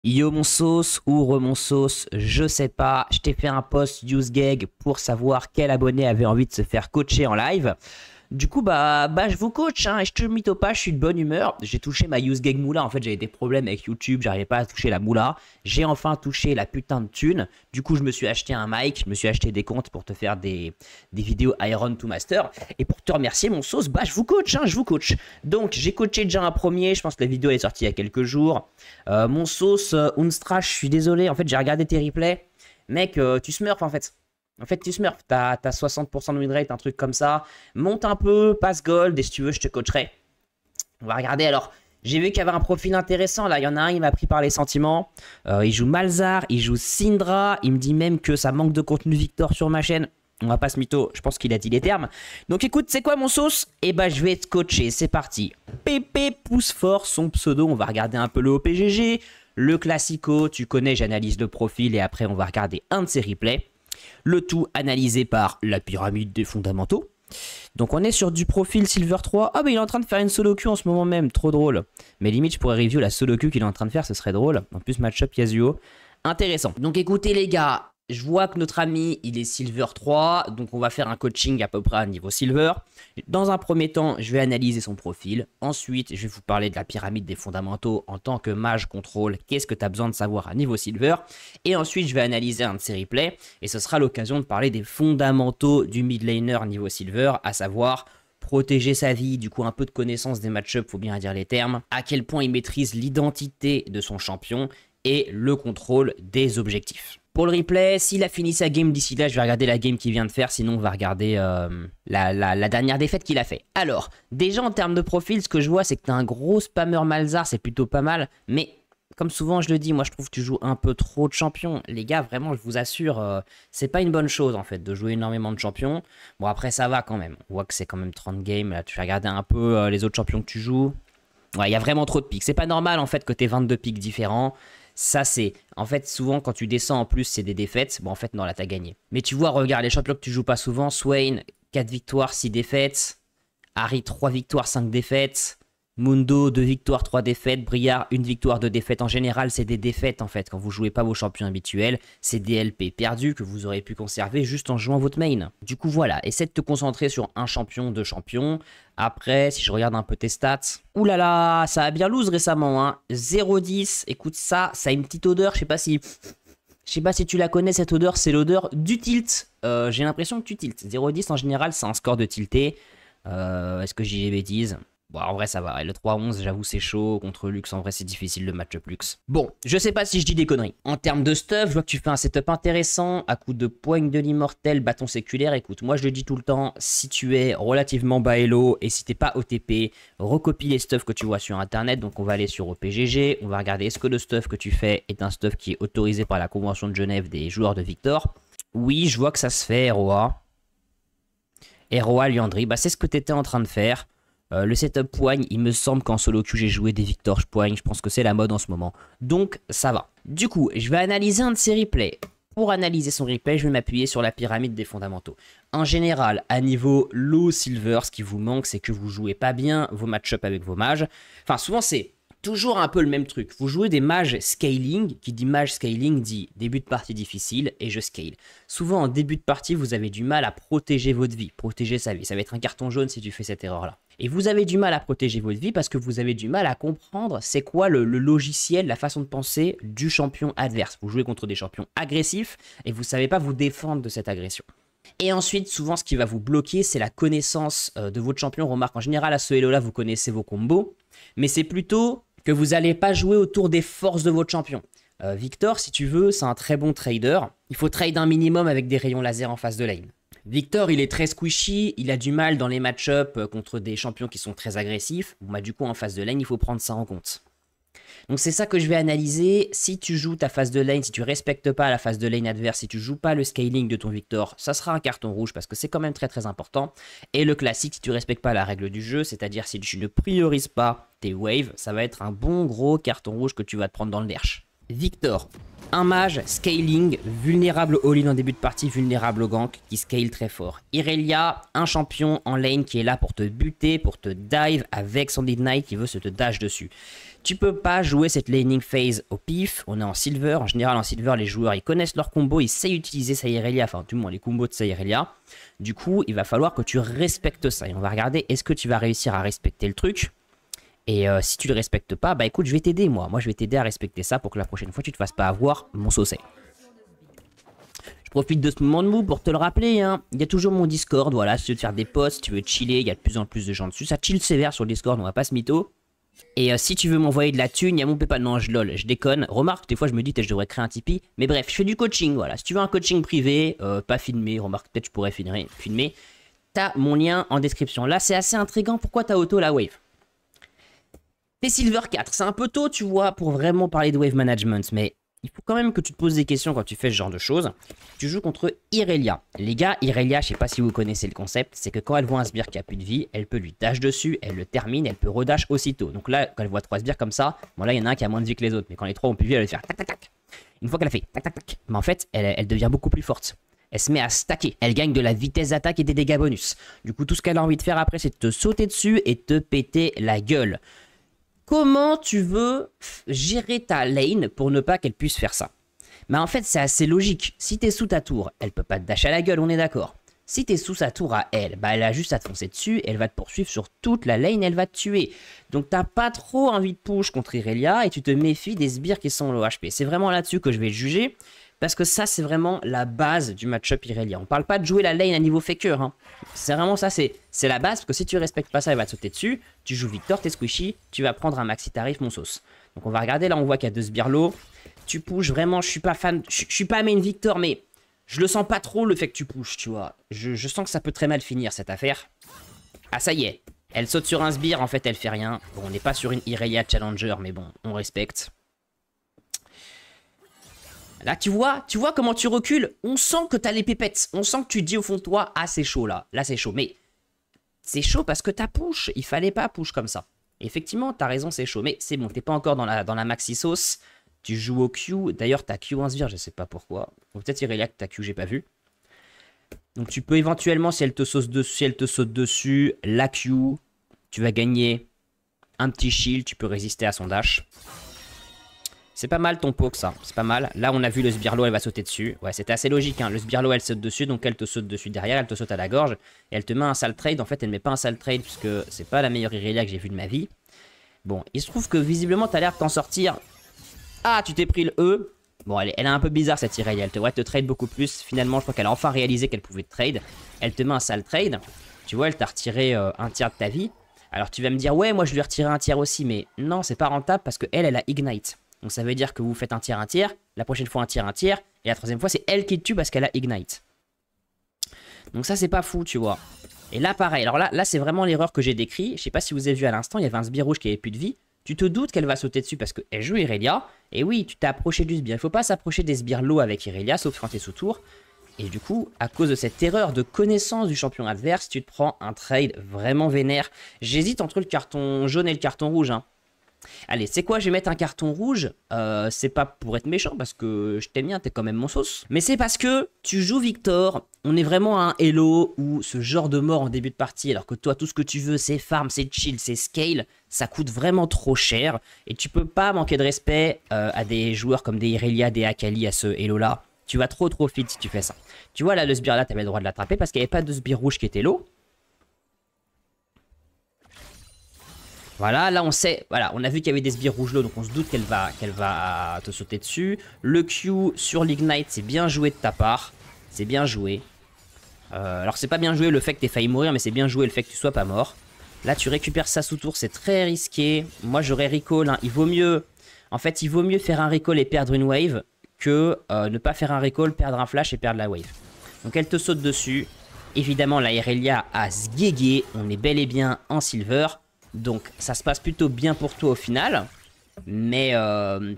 Yo mon sauce ou remon sauce, je sais pas, je t'ai fait un post use gag pour savoir quel abonné avait envie de se faire coacher en live. Du coup, je vous coach, hein, et je te mytho pas, je suis de bonne humeur. J'ai touché ma use gag moula. En fait, j'avais des problèmes avec YouTube, j'arrivais pas à toucher la moula. J'ai enfin touché la putain de thune. Du coup, je me suis acheté un mic, je me suis acheté des comptes pour te faire des vidéos Iron to Master. Et pour te remercier, mon sauce, je vous coach, hein, je vous coach. Donc, j'ai coaché déjà un premier, je pense que la vidéo est sortie il y a quelques jours. Mon sauce, Unstrash, je suis désolé, en fait, j'ai regardé tes replays. Mec, tu smurf en fait. En fait, tu smurf, t'as 60% de win rate, un truc comme ça. Monte un peu, passe gold, et si tu veux, je te coacherai. On va regarder alors. J'ai vu qu'il y avait un profil intéressant là. Il y en a un, il m'a pris par les sentiments. Il joue Malzar, il joue Syndra. Il me dit même que ça manque de contenu Victor sur ma chaîne. On va pas se mytho, je pense qu'il a dit les termes. Donc écoute, c'est quoi mon sauce? Eh ben, je vais te coacher, c'est parti. Pépé pousse fort son pseudo. On va regarder un peu le OPGG. Le classico, tu connais, j'analyse le profil et après on va regarder un de ses replays. Le tout analysé par la pyramide des fondamentaux. Donc on est sur du profil Silver 3. Ah mais il est en train de faire une solo queue en ce moment même, trop drôle. Mais limite je pourrais review la solo queue qu'il est en train de faire, ce serait drôle. En plus match-up Yasuo, intéressant. Donc écoutez les gars, je vois que notre ami il est Silver 3, donc on va faire un coaching à peu près à niveau Silver. Dans un premier temps, je vais analyser son profil. Ensuite, je vais vous parler de la pyramide des fondamentaux en tant que mage contrôle. Qu'est-ce que tu as besoin de savoir à niveau Silver? Et ensuite, je vais analyser un de ses replays. Et ce sera l'occasion de parler des fondamentaux du mid laner niveau Silver, à savoir protéger sa vie, du coup un peu de connaissance des match-ups, faut bien dire les termes, à quel point il maîtrise l'identité de son champion et le contrôle des objectifs. Pour le replay, s'il a fini sa game d'ici là, je vais regarder la game qu'il vient de faire, sinon on va regarder la dernière défaite qu'il a fait. Alors, déjà en termes de profil, ce que je vois, c'est que tu as un gros spammer Malzar, c'est plutôt pas mal, mais comme souvent je le dis, moi je trouve que tu joues un peu trop de champions. Les gars, vraiment, je vous assure, c'est pas une bonne chose en fait de jouer énormément de champions. Bon, après ça va quand même, on voit que c'est quand même 30 games, là tu vas regarder un peu les autres champions que tu joues. Ouais, il y a vraiment trop de pics. C'est pas normal en fait que tu aies 22 pics différents. Ça, c'est. En fait, souvent, quand tu descends en plus, c'est des défaites. Bon, en fait, non, là, t'as gagné. Mais tu vois, regarde, les champions que tu joues pas souvent. Swain, 4 victoires, 6 défaites. Harry, 3 victoires, 5 défaites. Mundo, 2 victoires, 3 défaites. Briard, 1 victoire, 2 défaites. En général, c'est des défaites, en fait. Quand vous jouez pas vos champions habituels, c'est des LP perdus que vous aurez pu conserver juste en jouant votre main. Du coup, voilà. Essaie de te concentrer sur un champion, deux champions. Après, si je regarde un peu tes stats. Ouh là là, ça a bien lose récemment, hein. 0,10. Écoute, ça a une petite odeur. Je sais pas si tu la connais, cette odeur. C'est l'odeur du tilt. J'ai l'impression que tu tiltes. 0,10 en général, c'est un score de tilté. Est-ce que j'ai des bêtises? Bon, en vrai, ça va. Et le 3-11, j'avoue, c'est chaud. Contre Lux, en vrai, c'est difficile le match-up Lux. Bon, je sais pas si je dis des conneries. En termes de stuff, je vois que tu fais un setup intéressant. À coup de poigne de l'immortel, bâton séculaire. Écoute, moi, je le dis tout le temps. Si tu es relativement bas elo et si t'es pas OTP, recopie les stuffs que tu vois sur Internet. Donc, on va aller sur OPGG. On va regarder est-ce que le stuff que tu fais est un stuff qui est autorisé par la Convention de Genève des joueurs de Victor. Oui, je vois que ça se fait, ROA. ROA, Liandry. Bah, c'est ce que tu étais en train de faire. Le setup poigne, il me semble qu'en solo queue j'ai joué des Victor poigne, je pense que c'est la mode en ce moment. Donc ça va. Du coup, je vais analyser un de ses replays. Pour analyser son replay, je vais m'appuyer sur la pyramide des fondamentaux. En général, à niveau low silver, ce qui vous manque, c'est que vous jouez pas bien vos match-up avec vos mages. Enfin, souvent c'est toujours un peu le même truc. Vous jouez des mages scaling, qui dit mage scaling dit début de partie difficile et je scale. Souvent en début de partie, vous avez du mal à protéger votre vie, protéger sa vie. Ça va être un carton jaune si tu fais cette erreur-là. Et vous avez du mal à protéger votre vie parce que vous avez du mal à comprendre c'est quoi le logiciel, la façon de penser du champion adverse. Vous jouez contre des champions agressifs et vous ne savez pas vous défendre de cette agression. Et ensuite, souvent, ce qui va vous bloquer, c'est la connaissance de votre champion. Remarque, en général, à ce elo-là, vous connaissez vos combos, mais c'est plutôt que vous n'allez pas jouer autour des forces de votre champion. Victor, si tu veux, c'est un très bon trader. Il faut trade un minimum avec des rayons laser en face de lane. Victor, il est très squishy, il a du mal dans les match-up contre des champions qui sont très agressifs. Bon, bah, du coup, en phase de lane, il faut prendre ça en compte. Donc c'est ça que je vais analyser. Si tu joues ta phase de lane, si tu respectes pas la phase de lane adverse, si tu joues pas le scaling de ton Victor, ça sera un carton rouge parce que c'est quand même très très important. Et le classique, si tu respectes pas la règle du jeu, c'est-à-dire si tu ne priorises pas tes waves, ça va être un bon gros carton rouge que tu vas te prendre dans le derche. Victor, Un mage, scaling, vulnérable au all-in en début de partie, vulnérable au gank, qui scale très fort. Irelia, un champion en lane qui est là pour te buter, pour te dive avec son ignite qui veut se te dash dessus. Tu peux pas jouer cette laning phase au pif, on est en silver. En général en silver les joueurs ils connaissent leur combo, ils savent utiliser sa Irelia, enfin du moins les combos de sa Irelia. Du coup il va falloir que tu respectes ça et on va regarder est-ce que tu vas réussir à respecter le truc. Et si tu le respectes pas, bah écoute, je vais t'aider moi. Moi, je vais t'aider à respecter ça pour que la prochaine fois, tu te fasses pas avoir mon saucé. Je profite de ce moment de mou pour te le rappeler. Hein. Il y a toujours mon Discord. Voilà, si tu veux te faire des posts, si tu veux chiller, il y a de plus en plus de gens dessus. Ça chill sévère sur le Discord, on va pas se mytho. Et si tu veux m'envoyer de la thune, il y a mon PayPal. Non, je déconne. Remarque, des fois, je me dis, je devrais créer un Tipeee. Mais bref, je fais du coaching. Voilà, si tu veux un coaching privé, pas filmé, remarque, peut-être je pourrais filmer. T'as mon lien en description. Là, c'est assez intriguant. Pourquoi t'as auto la wave? T'es Silver 4, c'est un peu tôt, tu vois, pour vraiment parler de wave management, mais il faut quand même que tu te poses des questions quand tu fais ce genre de choses. Tu joues contre Irelia. Les gars, Irelia, je sais pas si vous connaissez le concept, c'est que quand elle voit un sbire qui a plus de vie, elle peut lui dash dessus, elle le termine, elle peut redash aussitôt. Donc là, quand elle voit 3 sbires comme ça, bon là, il y en a un qui a moins de vie que les autres, mais quand les 3 ont plus de vie, elle va faire tac tac tac. Une fois qu'elle a fait tac tac tac, mais en fait, elle devient beaucoup plus forte. Elle se met à stacker. Elle gagne de la vitesse d'attaque et des dégâts bonus. Du coup, tout ce qu'elle a envie de faire après, c'est de te sauter dessus et te péter la gueule. Comment tu veux gérer ta lane pour ne pas qu'elle puisse faire ça? Mais en fait, c'est assez logique. Si t'es sous ta tour, elle peut pas te dash à la gueule, on est d'accord. Si t'es sous sa tour à elle, bah elle a juste à te foncer dessus, elle va te poursuivre sur toute la lane, elle va te tuer. Donc t'as pas trop envie de push contre Irelia et tu te méfies des sbires qui sont low HP. C'est vraiment là-dessus que je vais juger. Parce que ça, c'est vraiment la base du match-up Irelia. On parle pas de jouer la lane à niveau faker. Hein. C'est vraiment ça, c'est la base. Parce que si tu respectes pas ça, elle va te sauter dessus. Tu joues Victor, t'es squishy. Tu vas prendre un maxi tarif, mon sauce. Donc on va regarder. Là, on voit qu'il y a 2 sbires low. Tu pushes. Vraiment, je suis pas fan. Je suis pas main Victor, mais je le sens pas trop le fait que tu pushes, tu vois. Je sens que ça peut très mal finir cette affaire. Ah, ça y est. Elle saute sur un sbire. En fait, elle fait rien. Bon, on n'est pas sur une Irelia Challenger, mais bon, on respecte. Là, tu vois comment tu recules? On sent que t'as les pépettes. On sent que tu dis au fond de toi, ah, c'est chaud là. Là, c'est chaud. Mais c'est chaud parce que t'as push. Il fallait pas push comme ça. Et effectivement, t'as raison, c'est chaud. Mais c'est bon, t'es pas encore dans la maxi sauce. Tu joues au Q. D'ailleurs, t'as Q en sbire, je sais pas pourquoi. Peut-être Irelia que t'as Q, j'ai pas vu. Donc, tu peux éventuellement, si elle te saute dessus, la Q. Tu vas gagner un petit shield. Tu peux résister à son dash. C'est pas mal ton poke ça, c'est pas mal. Là on a vu le sbirlo, elle va sauter dessus. Ouais, c'était assez logique, hein. Le sbirlo elle saute dessus, donc elle te saute dessus derrière, elle te saute à la gorge. Et elle te met un sale trade, en fait elle met pas un sale trade puisque c'est pas la meilleure Irelia que j'ai vue de ma vie. Bon, il se trouve que visiblement t'as l'air de t'en sortir. Ah, tu t'es pris le E. Bon, elle est un peu bizarre cette Irelia, elle devrait te trade beaucoup plus. Finalement je crois qu'elle a enfin réalisé qu'elle pouvait te trade. Elle te met un sale trade. Tu vois, elle t'a retiré un tiers de ta vie. Alors tu vas me dire, ouais moi je lui ai retiré un tiers aussi, mais non c'est pas rentable parce qu'elle a Ignite. Donc ça veut dire que vous faites un tiers, la prochaine fois un tiers, et la troisième fois c'est elle qui te tue parce qu'elle a Ignite. Donc ça c'est pas fou, tu vois. Et là pareil, alors là c'est vraiment l'erreur que j'ai décrit. Je sais pas si vous avez vu à l'instant, il y avait un sbire rouge qui avait plus de vie. Tu te doutes qu'elle va sauter dessus parce qu'elle joue Irelia. Et oui, tu t'es approché du sbire. Il faut pas s'approcher des sbires low avec Irelia, sauf quand t'es sous tour. Et du coup, à cause de cette erreur de connaissance du champion adverse, tu te prends un trade vraiment vénère. J'hésite entre le carton jaune et le carton rouge, hein. Allez, c'est quoi? Je vais mettre un carton rouge. C'est pas pour être méchant parce que je t'aime bien, t'es quand même mon sauce. Mais c'est parce que tu joues Victor. On est vraiment à un Elo ou ce genre de mort en début de partie. Alors que toi, tout ce que tu veux, c'est farm, c'est chill, c'est scale. Ça coûte vraiment trop cher. Et tu peux pas manquer de respect à des joueurs comme des Irelia, des Akali à ce Elo là. Tu vas trop fit si tu fais ça. Tu vois là, le sbire là, t'avais le droit de l'attraper parce qu'il n'y avait pas de sbire rouge qui était low. Voilà, là on sait, voilà, on a vu qu'il y avait des sbires rouges low, donc on se doute qu'elle va te sauter dessus. Le Q sur l'Ignite, c'est bien joué de ta part. C'est bien joué. Alors c'est pas bien joué le fait que t'aies failli mourir, mais c'est bien joué le fait que tu sois pas mort. Là tu récupères ça sous tour, c'est très risqué. Moi j'aurais recall, hein. Il vaut mieux... En fait, il vaut mieux faire un recall et perdre une wave que ne pas faire un recall, perdre un flash et perdre la wave. Donc elle te saute dessus. Évidemment, la Irelia a sguégué. On est bel et bien en silver. Donc ça se passe plutôt bien pour toi au final. Mais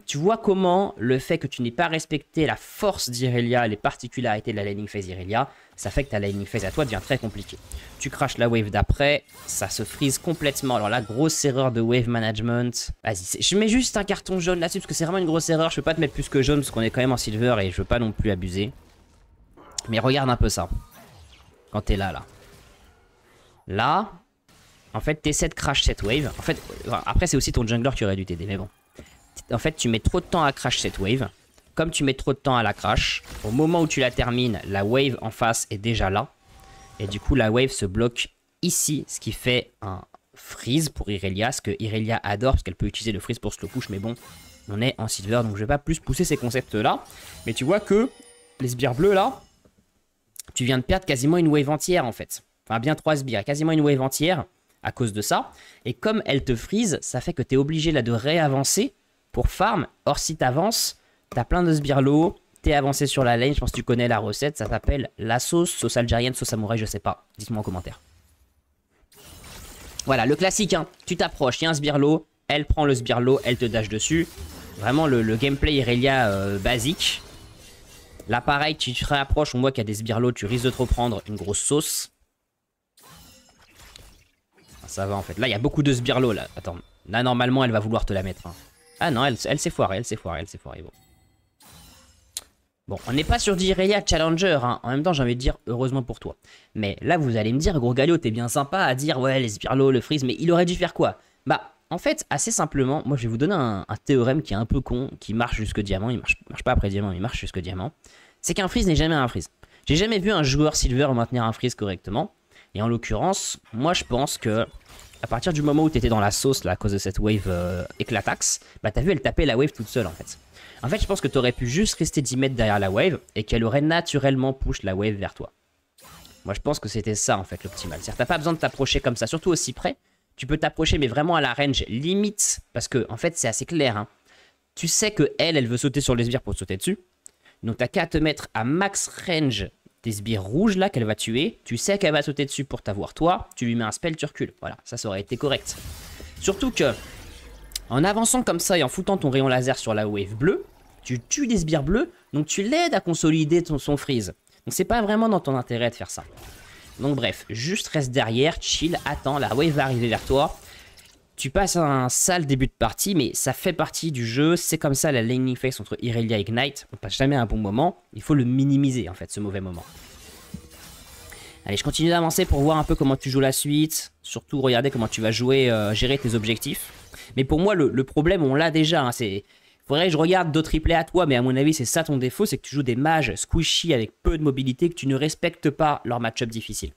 tu vois comment le fait que tu n'aies pas respecté la force d'Irelia, les particularités de la laning phase d'Irelia, ça fait que ta laning phase à toi devient très compliquée. Tu crashes la wave d'après, ça se freeze complètement. Alors là, grosse erreur de wave management. Vas-y, je mets juste un carton jaune là-dessus parce que c'est vraiment une grosse erreur. Je peux pas te mettre plus que jaune parce qu'on est quand même en silver et je veux pas non plus abuser. Mais regarde un peu ça. Quand t'es là. Là, en fait, t'essaies de crash cette wave. En fait, après, c'est aussi ton jungler qui aurait dû t'aider, mais bon. En fait, tu mets trop de temps à crash cette wave. Comme tu mets trop de temps à la crash, au moment où tu la termines, la wave en face est déjà là. Et du coup, la wave se bloque ici, ce qui fait un freeze pour Irelia, ce que Irelia adore, parce qu'elle peut utiliser le freeze pour slow push, mais bon, on est en silver, donc je vais pas plus pousser ces concepts-là. Mais tu vois que les sbires bleus, là, tu viens de perdre quasiment une wave entière, en fait. Enfin, bien 3 sbires, quasiment une wave entière à cause de ça. Et comme elle te freeze, ça fait que tu es obligé là de réavancer pour farm. Or, si tu avances, tu as plein de sbires low, tu es avancé sur la lane, je pense que tu connais la recette, ça s'appelle la sauce algérienne, sauce samouraï, je sais pas. Dites-moi en commentaire. Voilà, le classique, hein. Tu t'approches, il y a un sbire low, elle prend le sbire low, elle te dash dessus. Vraiment le gameplay Irelia basique. Là, pareil, tu te réapproches, on voit qu'il y a des sbires low, tu risques de te reprendre une grosse sauce. Ça va en fait. Là, il y a beaucoup de sbires low là. Attends. Là, normalement, elle va vouloir te la mettre. Hein. Ah non, elle s'est foirée, elle s'est foirée. Bon. Bon, on n'est pas sur d'Irelia Challenger. Hein. En même temps, j'ai envie de dire, heureusement pour toi. Mais là, vous allez me dire, gros Galio, t'es bien sympa à dire, ouais, les sbires low, le freeze, mais il aurait dû faire quoi? Bah, en fait, assez simplement, moi, je vais vous donner un théorème qui est un peu con, qui marche jusque diamant. Il marche pas après diamant, il marche jusque diamant. C'est qu'un freeze n'est jamais un freeze. J'ai jamais vu un joueur silver maintenir un freeze correctement. Et en l'occurrence, moi je pense que à partir du moment où tu étais dans la sauce là, à cause de cette wave éclataxe, bah t'as vu elle tapait la wave toute seule en fait. En fait je pense que tu aurais pu juste rester 10 mètres derrière la wave et qu'elle aurait naturellement push la wave vers toi. Moi je pense que c'était ça en fait l'optimal. C'est-à-dire t'as pas besoin de t'approcher comme ça, surtout aussi près. Tu peux t'approcher mais vraiment à la range limite parce que en fait c'est assez clair. Hein. Tu sais que elle veut sauter sur les sbires pour te sauter dessus. Donc t'as qu'à te mettre à max range des sbires rouges là qu'elle va tuer, tu sais qu'elle va sauter dessus pour t'avoir toi, tu lui mets un spell, tu recules. Voilà, ça aurait été correct. Surtout que, en avançant comme ça et en foutant ton rayon laser sur la wave bleue, tu tues des sbires bleus, donc tu l'aides à consolider son freeze. Donc c'est pas vraiment dans ton intérêt de faire ça. Donc bref, juste reste derrière, chill, attends, la wave va arriver vers toi. Tu passes un sale début de partie, mais ça fait partie du jeu. C'est comme ça la laning phase entre Irelia et Ignite. On passe jamais un bon moment. Il faut le minimiser, en fait, ce mauvais moment. Allez, je continue d'avancer pour voir un peu comment tu joues la suite. Surtout, regarder comment tu vas jouer, gérer tes objectifs. Mais pour moi, le problème, on l'a déjà. Hein, faudrait que je regarde d'autres replays à toi, mais à mon avis, c'est ça ton défaut. C'est que tu joues des mages squishy avec peu de mobilité, que tu ne respectes pas leur match-up difficile.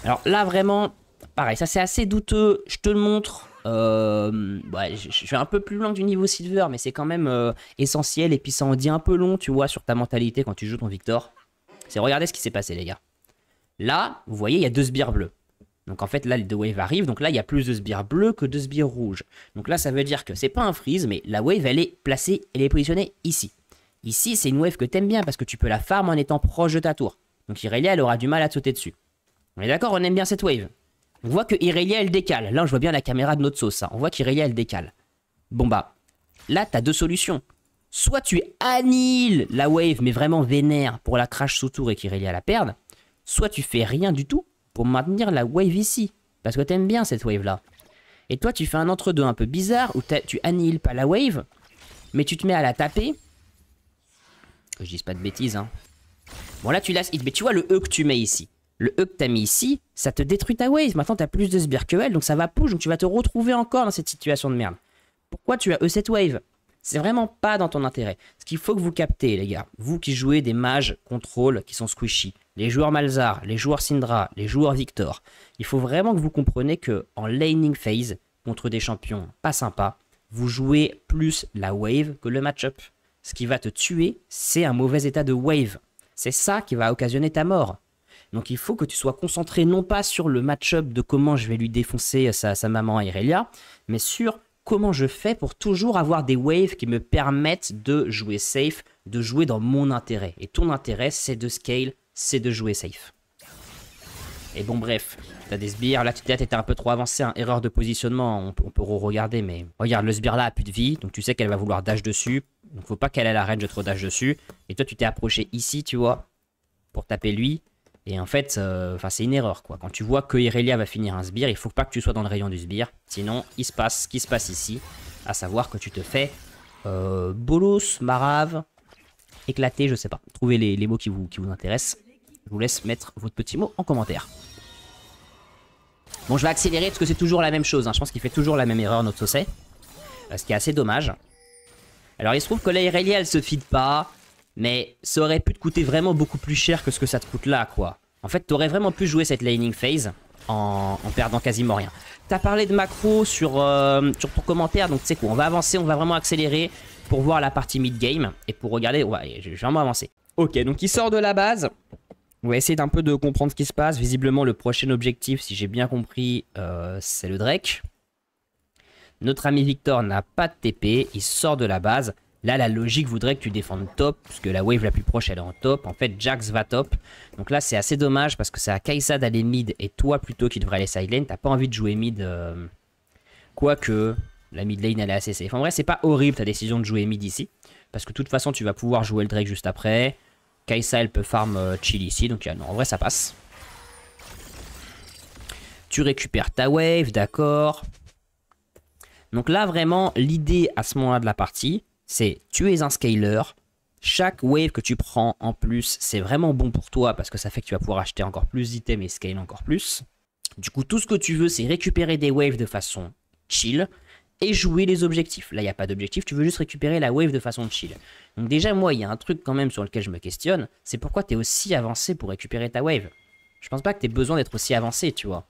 Alors là, vraiment, pareil, ça c'est assez douteux, je te le montre. Ouais, je vais un peu plus loin du niveau silver, mais c'est quand même essentiel. Et puis ça en dit un peu long, tu vois, sur ta mentalité quand tu joues ton Victor. C'est regardez ce qui s'est passé, les gars. Là, vous voyez, il y a 2 sbires bleus. Donc en fait, là, les 2 waves arrivent. Donc là, il y a plus de sbires bleus que de sbires rouges. Donc là, ça veut dire que c'est pas un freeze, mais la wave, elle est placée, elle est positionnée ici. Ici, c'est une wave que t'aimes bien parce que tu peux la farm en étant proche de ta tour. Donc Irelia, elle aura du mal à te sauter dessus. On est d'accord, on aime bien cette wave. On voit que Irelia, elle décale. Là, je vois bien la caméra de notre sauce. Hein. On voit qu'Irelia, elle décale. Bon bah, là, t'as 2 solutions. Soit tu annihiles la wave, mais vraiment vénère pour la crash sous tour et qu'Irelia la perde. Soit tu fais rien du tout pour maintenir la wave ici. Parce que t'aimes bien cette wave-là. Et toi, tu fais un entre-deux un peu bizarre où tu annihiles pas la wave, mais tu te mets à la taper. Que je dise pas de bêtises, hein. Bon, là, tu lasses hit. Mais tu vois le E que tu mets ici. Le E que tu as mis ici, ça te détruit ta wave. Maintenant, tu as plus de sbires que elle, donc ça va push. Donc tu vas te retrouver encore dans cette situation de merde. Pourquoi tu as E cette wave? C'est vraiment pas dans ton intérêt. Ce qu'il faut que vous captez, les gars, vous qui jouez des mages contrôle qui sont squishy, les joueurs Malzahar, les joueurs Syndra, les joueurs Victor, il faut vraiment que vous compreniez que en laning phase, contre des champions pas sympas, vous jouez plus la wave que le match-up. Ce qui va te tuer, c'est un mauvais état de wave. C'est ça qui va occasionner ta mort. Donc il faut que tu sois concentré non pas sur le match-up de comment je vais lui défoncer sa maman Irelia, mais sur comment je fais pour toujours avoir des waves qui me permettent de jouer safe, de jouer dans mon intérêt. Et ton intérêt, c'est de scale, c'est de jouer safe. Et bon, bref, t'as des sbires. Là, t'étais un peu trop avancé, hein. Erreur de positionnement. On peut re-regarder, mais regarde, le sbire là a plus de vie. Donc, tu sais qu'elle va vouloir dash dessus. Donc, faut pas qu'elle ait la range de trop dash dessus. Et toi, tu t'es approché ici, tu vois, pour taper lui. Et en fait, c'est une erreur, quoi. Quand tu vois que Irelia va finir un sbire, il faut pas que tu sois dans le rayon du sbire. Sinon, il se passe ce qui se passe ici. À savoir que tu te fais bolos, marave, éclaté, je sais pas. Trouvez les mots qui vous intéressent. Je vous laisse mettre votre petit mot en commentaire. Bon, je vais accélérer parce que c'est toujours la même chose, hein. Je pense qu'il fait toujours la même erreur, notre Sosei. Ce qui est assez dommage. Alors, il se trouve que la Irelia, elle se feed pas. Mais ça aurait pu te coûter vraiment beaucoup plus cher que ce que ça te coûte là, quoi. En fait, t'aurais vraiment pu jouer cette laning phase en perdant quasiment rien. T'as parlé de macro sur ton commentaire, donc tu sais quoi, on va avancer, on va vraiment accélérer pour voir la partie mid-game et pour regarder, ouais, je vais vraiment avancer. Ok, donc il sort de la base. On va essayer d'un peu de comprendre ce qui se passe. Visiblement, le prochain objectif, si j'ai bien compris, c'est le Drake. Notre ami Victor n'a pas de TP, il sort de la base. Là, la logique voudrait que tu défendes top, puisque la wave la plus proche, elle est en top. En fait, Jax va top. Donc là, c'est assez dommage, parce que c'est à Kai'Sa d'aller mid, et toi, plutôt, qui devrait aller side lane. T'as pas envie de jouer mid, quoique la mid lane, elle est assez safe. En vrai, c'est pas horrible ta décision de jouer mid ici, parce que de toute façon, tu vas pouvoir jouer le Drake juste après. Kai'Sa, elle peut farm chill ici, donc non, en vrai, ça passe. Tu récupères ta wave, d'accord. Donc là, vraiment, l'idée à ce moment-là de la partie, c'est tu es un scaler, chaque wave que tu prends en plus, c'est vraiment bon pour toi parce que ça fait que tu vas pouvoir acheter encore plus d'items et scale encore plus. Du coup, tout ce que tu veux, c'est récupérer des waves de façon chill et jouer les objectifs. Là, il n'y a pas d'objectif, tu veux juste récupérer la wave de façon chill. Donc déjà, moi, il y a un truc quand même sur lequel je me questionne, c'est pourquoi tu es aussi avancé pour récupérer ta wave. Je pense pas que tu aies besoin d'être aussi avancé, tu vois.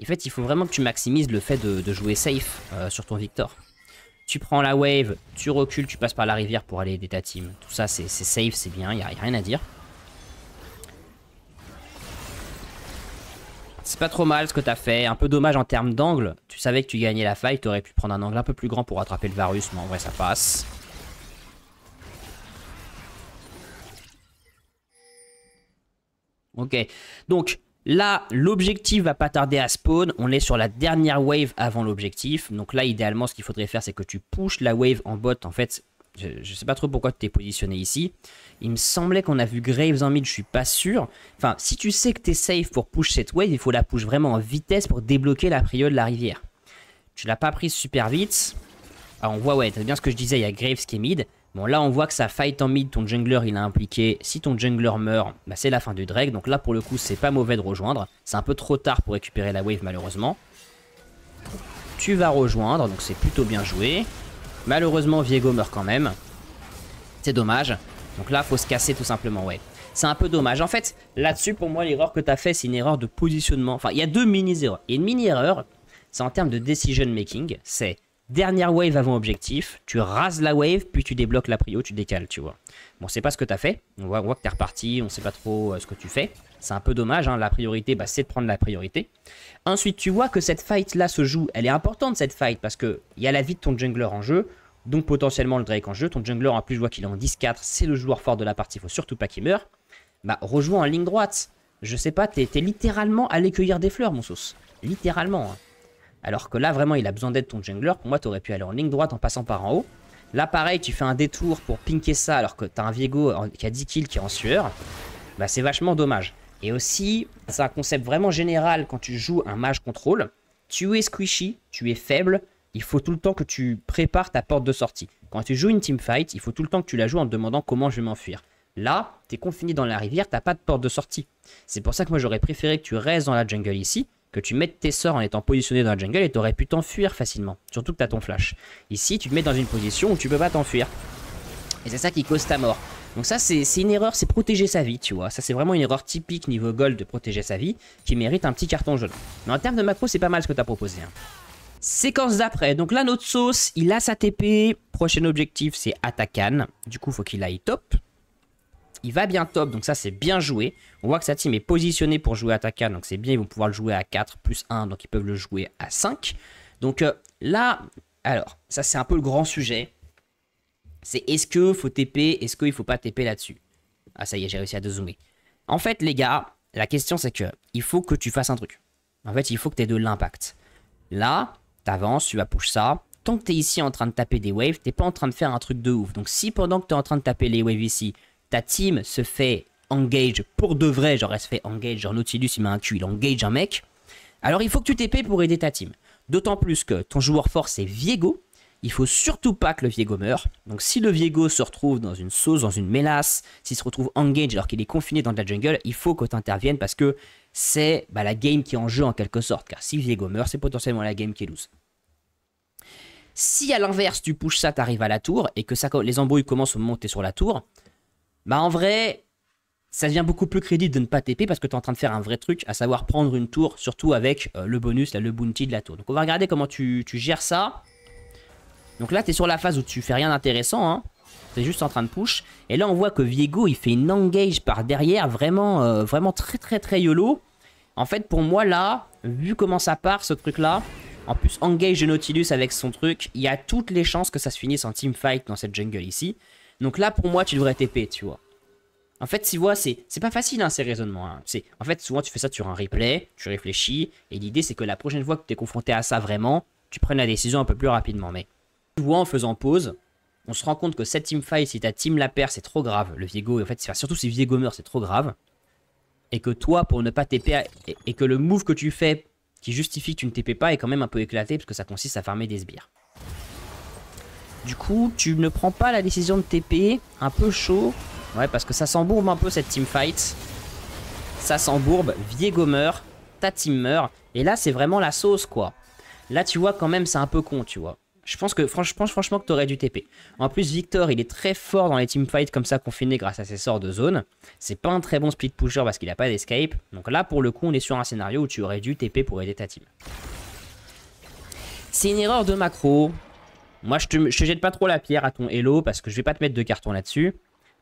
En fait, il faut vraiment que tu maximises le fait de jouer safe sur ton Victor. Tu prends la wave, tu recules, tu passes par la rivière pour aller aider ta team. Tout ça, c'est safe, c'est bien, il n'y a rien à dire. C'est pas trop mal ce que tu as fait. Un peu dommage en termes d'angle. Tu savais que tu gagnais la fight, tu aurais pu prendre un angle un peu plus grand pour attraper le Varus, mais en vrai, ça passe. Ok, donc là, l'objectif va pas tarder à spawn. On est sur la dernière wave avant l'objectif. Donc là, idéalement, ce qu'il faudrait faire, c'est que tu pushes la wave en bot. En fait, je sais pas trop pourquoi tu t'es positionné ici. Il me semblait qu'on a vu Graves en mid, je suis pas sûr. Enfin, si tu sais que tu es safe pour push cette wave, il faut la push vraiment en vitesse pour débloquer la prio de la rivière. Tu l'as pas prise super vite. Ah, on voit, ouais, c'est bien ce que je disais, il y a Graves qui est mid. Bon, là, on voit que ça fight en mid, ton jungler, il a impliqué. Si ton jungler meurt, bah, c'est la fin du Drake. Donc là, pour le coup, c'est pas mauvais de rejoindre. C'est un peu trop tard pour récupérer la wave, malheureusement. Tu vas rejoindre, donc c'est plutôt bien joué. Malheureusement, Viego meurt quand même. C'est dommage. Donc là, faut se casser tout simplement, ouais. C'est un peu dommage. En fait, là-dessus, pour moi, l'erreur que tu as fait, c'est une erreur de positionnement. Enfin, il y a deux mini-erreurs. Et une mini-erreur, c'est en termes de decision making. C'est dernière wave avant objectif, tu rases la wave, puis tu débloques la prio, tu décales, tu vois. Bon, c'est pas ce que tu as fait. On voit que tu es reparti, on sait pas trop ce que tu fais. C'est un peu dommage, hein. La priorité, bah, c'est de prendre la priorité. Ensuite, tu vois que cette fight-là se joue. Elle est importante, cette fight, parce qu'il y a la vie de ton jungler en jeu. Donc potentiellement le Drake en jeu. Ton jungler, en plus, je vois qu'il est en 10-4. C'est le joueur fort de la partie, il faut surtout pas qu'il meure. Bah, rejoins en ligne droite. Je sais pas, t'es littéralement allé cueillir des fleurs, mon sauce. Littéralement, hein. Alors que là, vraiment, il a besoin d'aide ton jungler. Pour moi, t'aurais pu aller en ligne droite en passant par en haut. Là, pareil, tu fais un détour pour pinker ça alors que t'as un Viego qui a 10 kills qui est en sueur. Bah, c'est vachement dommage. Et aussi, c'est un concept vraiment général quand tu joues un mage contrôle. Tu es squishy, tu es faible. Il faut tout le temps que tu prépares ta porte de sortie. Quand tu joues une teamfight, il faut tout le temps que tu la joues en te demandant comment je vais m'enfuir. Là, tu es confiné dans la rivière, t'as pas de porte de sortie. C'est pour ça que moi j'aurais préféré que tu restes dans la jungle ici, que tu mettes tes sorts en étant positionné dans la jungle et t'aurais pu t'enfuir facilement. Surtout que t'as ton flash. Ici, tu te mets dans une position où tu peux pas t'enfuir. Et c'est ça qui cause ta mort. Donc ça, c'est une erreur, c'est protéger sa vie, tu vois. Ça, c'est vraiment une erreur typique niveau gold de protéger sa vie, qui mérite un petit carton jaune. Mais en termes de macro, c'est pas mal ce que t'as proposé, hein. Séquence d'après, donc là notre sauce, il a sa TP, prochain objectif c'est Atakan, du coup faut qu'il aille top. Il va bien top, donc ça c'est bien joué. On voit que sa team est positionnée pour jouer Atakan, donc c'est bien, ils vont pouvoir le jouer à 4 plus 1, donc ils peuvent le jouer à 5. Donc là, alors, ça c'est un peu le grand sujet. C'est est-ce qu'il faut TP, est-ce qu'il faut pas TP là-dessus. Ah ça y est, j'ai réussi à dézoomer. En fait les gars, la question c'est que il faut que tu fasses un truc. En fait, il faut que tu aies de l'impact. Là, tu avances, tu vas push ça. Tant que tu es ici en train de taper des waves, t'es pas en train de faire un truc de ouf. Donc si pendant que tu es en train de taper les waves ici, ta team se fait engage pour de vrai, genre elle se fait engage, genre Nautilus il met un Q, il engage un mec, alors il faut que tu TP pour aider ta team. D'autant plus que ton joueur fort c'est Viego, il faut surtout pas que le Viego meure. Donc si le Viego se retrouve dans une sauce, dans une mélasse, s'il se retrouve engage alors qu'il est confiné dans de la jungle, il faut que tu interviennes parce que c'est la game qui est en jeu en quelque sorte. Car si Viego meurt, c'est potentiellement la game qui est loose. Si à l'inverse tu pushes ça, t'arrives à la tour et que ça, les embrouilles commencent au moment où t'es sur la tour, bah en vrai, ça devient beaucoup plus crédible de ne pas TP parce que tu es en train de faire un vrai truc, à savoir prendre une tour, surtout avec le bonus, là, le bounty de la tour. Donc on va regarder comment tu gères ça. Donc là, tu es sur la phase où tu fais rien d'intéressant, hein. Tu es juste en train de push. Et là, on voit que Viego, il fait une engage par derrière, vraiment, vraiment très très très YOLO. En fait, pour moi, là, vu comment ça part, ce truc-là, en plus, engage de Nautilus avec son truc, il y a toutes les chances que ça se finisse en teamfight dans cette jungle ici. Donc là, pour moi, tu devrais TP, tu vois. En fait, tu vois, c'est pas facile, hein, ces raisonnements. Hein. En fait, souvent, tu fais ça sur un replay, tu réfléchis, et l'idée, c'est que la prochaine fois que tu es confronté à ça vraiment, tu prennes la décision un peu plus rapidement. Mais tu vois, en faisant pause, on se rend compte que cette teamfight, si ta team la perd, c'est trop grave. Le Viego, en fait, surtout si Viego meurt, c'est trop grave. Et que toi, pour ne pas TP, et que le move que tu fais, qui justifie que tu ne TP pas, est quand même un peu éclaté, parce que ça consiste à farmer des sbires. Du coup, tu ne prends pas la décision de TP, un peu chaud. Ouais, parce que ça s'embourbe un peu cette teamfight. Ça s'embourbe, Viego meurt, ta team meurt. Et là, c'est vraiment la sauce, quoi. Là, tu vois, quand même, c'est un peu con, tu vois. Je pense que, franchement, que t'aurais dû TP. En plus, Victor, il est très fort dans les teamfights comme ça, confiné grâce à ses sorts de zone. C'est pas un très bon split pusher parce qu'il a pas d'escape. Donc là, pour le coup, on est sur un scénario où tu aurais dû TP pour aider ta team. C'est une erreur de macro. Moi, je te jette pas trop la pierre à ton Hello parce que je vais pas te mettre de carton là-dessus.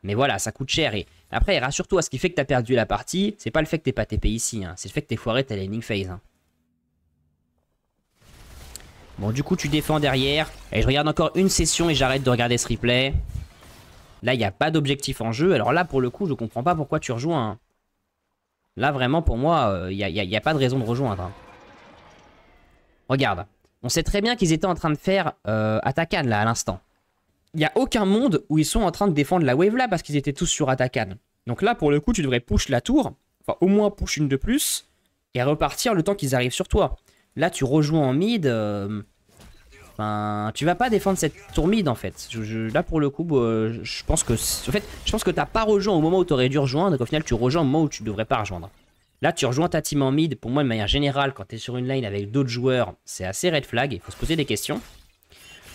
Mais voilà, ça coûte cher. Et après, rassure-toi, ce qui fait que tu as perdu la partie, c'est pas le fait que t'es pas TP ici. Hein. C'est le fait que t'es foiré ta laning phase. Hein. Bon, du coup, tu défends derrière. Et je regarde encore une session et j'arrête de regarder ce replay. Là, il n'y a pas d'objectif en jeu. Alors là, pour le coup, je comprends pas pourquoi tu rejoins. Hein. Là, vraiment, pour moi, il n'y a pas de raison de rejoindre. Hein. Regarde. On sait très bien qu'ils étaient en train de faire Atakan, là, à l'instant. Il n'y a aucun monde où ils sont en train de défendre la wave là parce qu'ils étaient tous sur Atakan. Donc là, pour le coup, tu devrais push la tour. Enfin, au moins push une de plus. Et repartir le temps qu'ils arrivent sur toi. Là, tu rejoins en mid. Enfin, tu vas pas défendre cette tour mid en fait. Là, pour le coup, je pense que... En fait, je pense que t'as pas rejoint au moment où tu aurais dû rejoindre. Et qu'au final, tu rejoins au moment où tu devrais pas rejoindre. Là, tu rejoins ta team en mid. Pour moi, de manière générale, quand tu es sur une lane avec d'autres joueurs, c'est assez red flag. Il faut se poser des questions.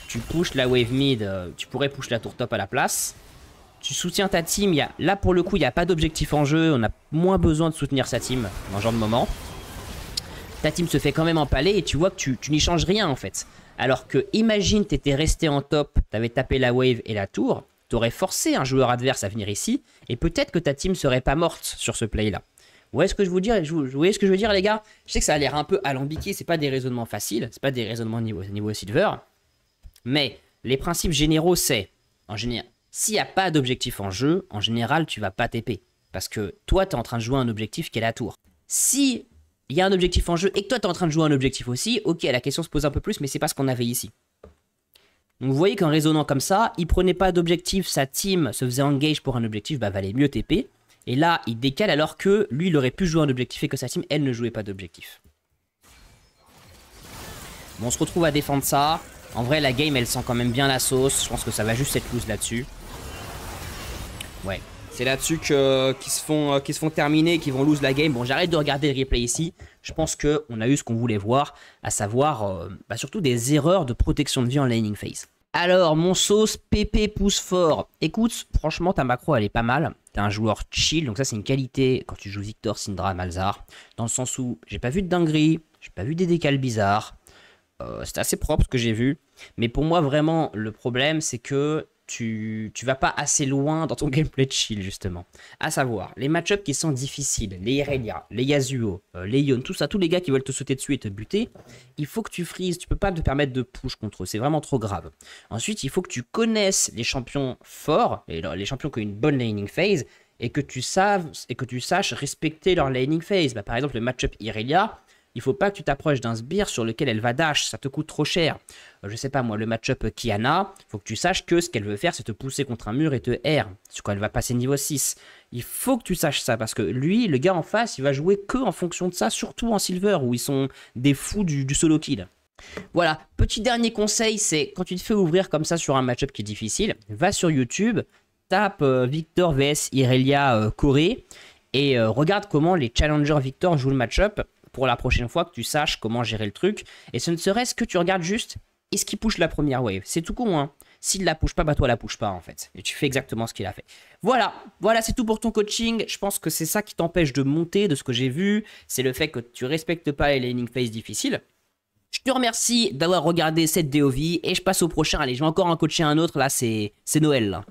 Tu pushes la wave mid, tu pourrais push la tour top à la place. Tu soutiens ta team. Là, pour le coup, il n'y a pas d'objectif en jeu. On a moins besoin de soutenir sa team dans ce genre de moment. Ta team se fait quand même empaler et tu vois que tu n'y changes rien en fait. Alors que, imagine, tu étais resté en top, tu avais tapé la wave et la tour, tu aurais forcé un joueur adverse à venir ici et peut-être que ta team serait pas morte sur ce play-là. Vous voyez ce que je veux dire, les gars? Je sais que ça a l'air un peu alambiqué, c'est pas des raisonnements faciles, c'est pas des raisonnements niveau silver. Mais les principes généraux, c'est, en général, s'il n'y a pas d'objectif en jeu, en général, tu vas pas TP. Parce que toi, tu es en train de jouer un objectif qui est la tour. Si il y a un objectif en jeu et que toi, tu es en train de jouer un objectif aussi, ok, la question se pose un peu plus, mais c'est pas ce qu'on avait ici. Donc vous voyez qu'en raisonnant comme ça, il prenait pas d'objectif, sa team se faisait engage pour un objectif, bah valait mieux TP. Et là, il décale alors que lui, il aurait pu jouer un objectif et que sa team, elle ne jouait pas d'objectif. Bon, on se retrouve à défendre ça. En vrai, la game, elle sent quand même bien la sauce. Je pense que ça va juste être loose là-dessus. Ouais, c'est là-dessus qu'ils se font terminer, qu'ils vont lose la game. Bon, j'arrête de regarder le replay ici. Je pense qu'on a eu ce qu'on voulait voir, à savoir surtout des erreurs de protection de vie en laning phase. Alors, mon sauce, PP pousse fort. Écoute, franchement, ta macro, elle est pas mal. T'es un joueur chill, donc ça, c'est une qualité quand tu joues Victor, Syndra, Malzahar. Dans le sens où j'ai pas vu de dinguerie, j'ai pas vu des décals bizarres. C'était assez propre ce que j'ai vu. Mais pour moi, vraiment, le problème, c'est que tu vas pas assez loin dans ton gameplay de chill, justement. À savoir, les match-ups qui sont difficiles, les Irelia, les Yasuo, les Yone, tout ça, tous les gars qui veulent te sauter dessus et te buter, il faut que tu freezes, tu peux pas te permettre de push contre eux, c'est vraiment trop grave. Ensuite, il faut que tu connaisses les champions forts, et les champions qui ont une bonne laning phase, et que tu saches respecter leur laning phase. Bah, par exemple, le match-up Irelia, il faut pas que tu t'approches d'un sbire sur lequel elle va dash, ça te coûte trop cher. Je sais pas moi, le match-up Kiana, il faut que tu saches que ce qu'elle veut faire, c'est te pousser contre un mur et te R, sur quoi elle va passer niveau 6. Il faut que tu saches ça, parce que lui, le gars en face, il va jouer que en fonction de ça, surtout en silver, où ils sont des fous du solo kill. Voilà, petit dernier conseil, c'est quand tu te fais ouvrir comme ça sur un match-up qui est difficile, va sur YouTube, tape Victor vs Irelia Corée, et regarde comment les challengers Victor jouent le match-up, pour la prochaine fois que tu saches comment gérer le truc. Et ce ne serait-ce que tu regardes juste, est-ce qu'il push la première wave? C'est tout con, hein. S'il la push pas, bah toi la push pas en fait. Et tu fais exactement ce qu'il a fait. Voilà, c'est tout pour ton coaching. Je pense que c'est ça qui t'empêche de monter, de ce que j'ai vu. C'est le fait que tu respectes pas les laning phase difficiles. Je te remercie d'avoir regardé cette DOV et je passe au prochain. Allez, je vais encore en coacher un autre. Là, c'est Noël là.